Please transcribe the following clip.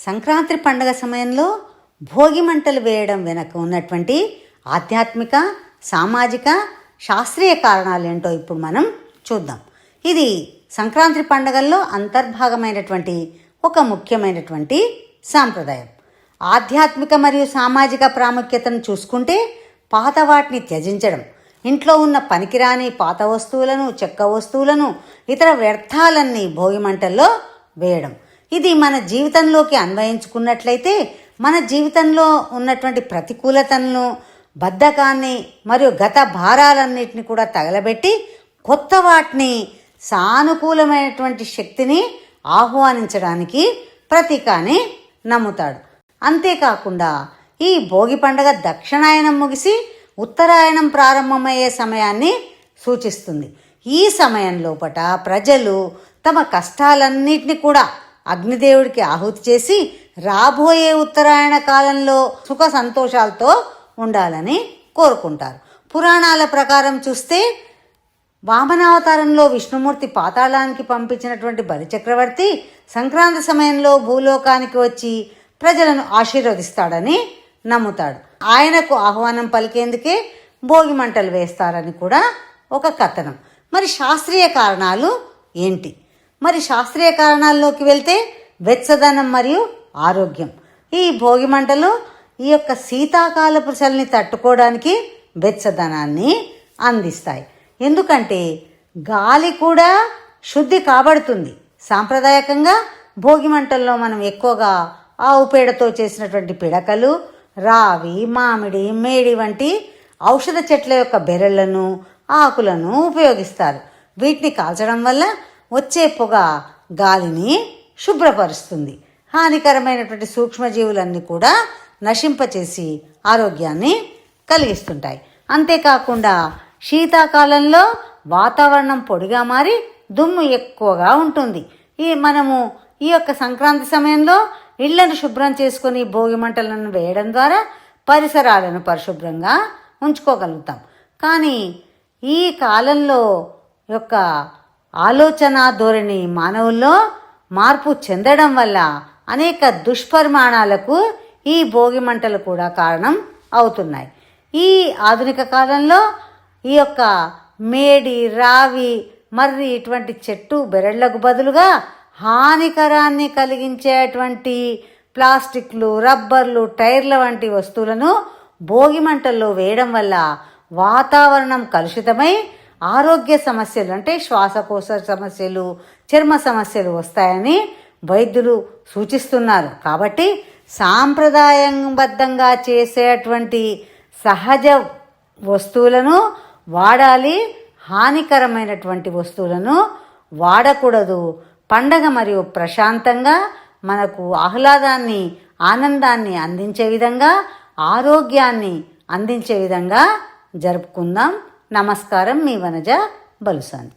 సంక్రాంతి పండుగ సమయంలో భోగి మంటలు వేయడం వెనక ఉన్నటువంటి ఆధ్యాత్మిక, సామాజిక, శాస్త్రీయ కారణాలు ఏంటో ఇప్పుడు మనం చూద్దాం. ఇది సంక్రాంతి పండుగల్లో అంతర్భాగమైనటువంటి ఒక ముఖ్యమైనటువంటి సాంప్రదాయం. ఆధ్యాత్మిక మరియు సామాజిక ప్రాముఖ్యతను చూసుకుంటే పాత వాటిని త్యజించడం, ఇంట్లో ఉన్న పనికిరాని పాత వస్తువులను, చెక్క వస్తువులను, ఇతర వ్యర్థాలన్నీ భోగి మంటల్లో వేయడం. ఇది మన జీవితంలోకి అన్వయించుకున్నట్లయితే మన జీవితంలో ఉన్నటువంటి ప్రతికూలతలను, బద్ధకాన్ని మరియు గత భారాలన్నిటిని కూడా తగలబెట్టి కొత్త వాటిని, సానుకూలమైనటువంటి శక్తిని ఆహ్వానించడానికి ప్రతీక అని నమ్ముతాడు. అంతేకాకుండా ఈ భోగి పండుగ దక్షిణాయనం ముగిసి ఉత్తరాయణం ప్రారంభమయ్యే సమయాన్ని సూచిస్తుంది. ఈ సమయం లోపట ప్రజలు తమ కష్టాలన్నిటిని కూడా అగ్నిదేవుడికి ఆహుతి చేసి రాబోయే ఉత్తరాయణ కాలంలో సుఖ సంతోషాలతో ఉండాలని కోరుకుంటారు. పురాణాల ప్రకారం చూస్తే వామనావతారంలో విష్ణుమూర్తి పాతాళానికి పంపించినటువంటి బలిచక్రవర్తి సంక్రాంతి సమయంలో భూలోకానికి వచ్చి ప్రజలను ఆశీర్వదిస్తాడని నమ్ముతాడు. ఆయనకు ఆహ్వానం పలికేందుకే భోగి మంటలు వేస్తారని కూడా ఒక కథనం. మరి శాస్త్రీయ కారణాలు ఏంటి? మరి శాస్త్రీయ కారణాల్లోకి వెళ్తే వెచ్చదనం మరియు ఆరోగ్యం. ఈ భోగి మంటలు ఈ యొక్క శీతాకాలపు చలిని తట్టుకోవడానికి వెచ్చదనాన్ని అందిస్తాయి. ఎందుకంటే గాలి కూడా శుద్ధి కాబడుతుంది. సాంప్రదాయకంగా భోగి మంటల్లో మనం ఎక్కువగా ఆవు పేడతో చేసినటువంటి పిడకలు, రావి, మామిడి, మేడి వంటి ఔషధ చెట్ల యొక్క బెరళ్లను, ఆకులను ఉపయోగిస్తారు. వీటిని కాల్చడం వల్ల వచ్చే పొగ గాలిని శుభ్రపరుస్తుంది. హానికరమైనటువంటి సూక్ష్మజీవులన్నీ కూడా నశింపచేసి ఆరోగ్యాన్ని కలిగిస్తుంటాయి. అంతేకాకుండా శీతాకాలంలో వాతావరణం పొడిగా మారి దుమ్ము ఎక్కువగా ఉంటుంది. మనము ఈ యొక్క సంక్రాంతి సమయంలో ఇళ్లను శుభ్రం చేసుకొని భోగి మంటలను వేయడం ద్వారా పరిసరాలను పరిశుభ్రంగా ఉంచుకోగలుగుతాం. కానీ ఈ కాలంలో యొక్క ఆలోచన ధోరణి మానవుల్లో మార్పు చెందడం వల్ల అనేక దుష్పరిమాణాలకు ఈ భోగి మంటలు కూడా కారణం అవుతున్నాయి. ఈ ఆధునిక కాలంలో ఈ యొక్క మేడి, రావి, మర్రి ఇటువంటి చెట్టు బెరళ్లకు బదులుగా హానికరాన్ని కలిగించేటువంటి ప్లాస్టిక్లు, రబ్బర్లు, టైర్ల వంటి వస్తువులను భోగి మంటల్లో వేయడం వల్ల వాతావరణం కలుషితమై ఆరోగ్య సమస్యలు అంటే శ్వాసకోశ సమస్యలు, చర్మ సమస్యలు వస్తాయని వైద్యులు సూచిస్తున్నారు. కాబట్టి సాంప్రదాయబద్ధంగా చేసేటువంటి సహజ వస్తువులను వాడాలి, హానికరమైనటువంటి వస్తువులను వాడకూడదు. పండగ మరియు ప్రశాంతంగా మనకు ఆహ్లాదాన్ని, ఆనందాన్ని అందించే విధంగా, ఆరోగ్యాన్ని అందించే విధంగా జరుపుకుందాం. నమస్కారం, మీ వనజ బలుసాని.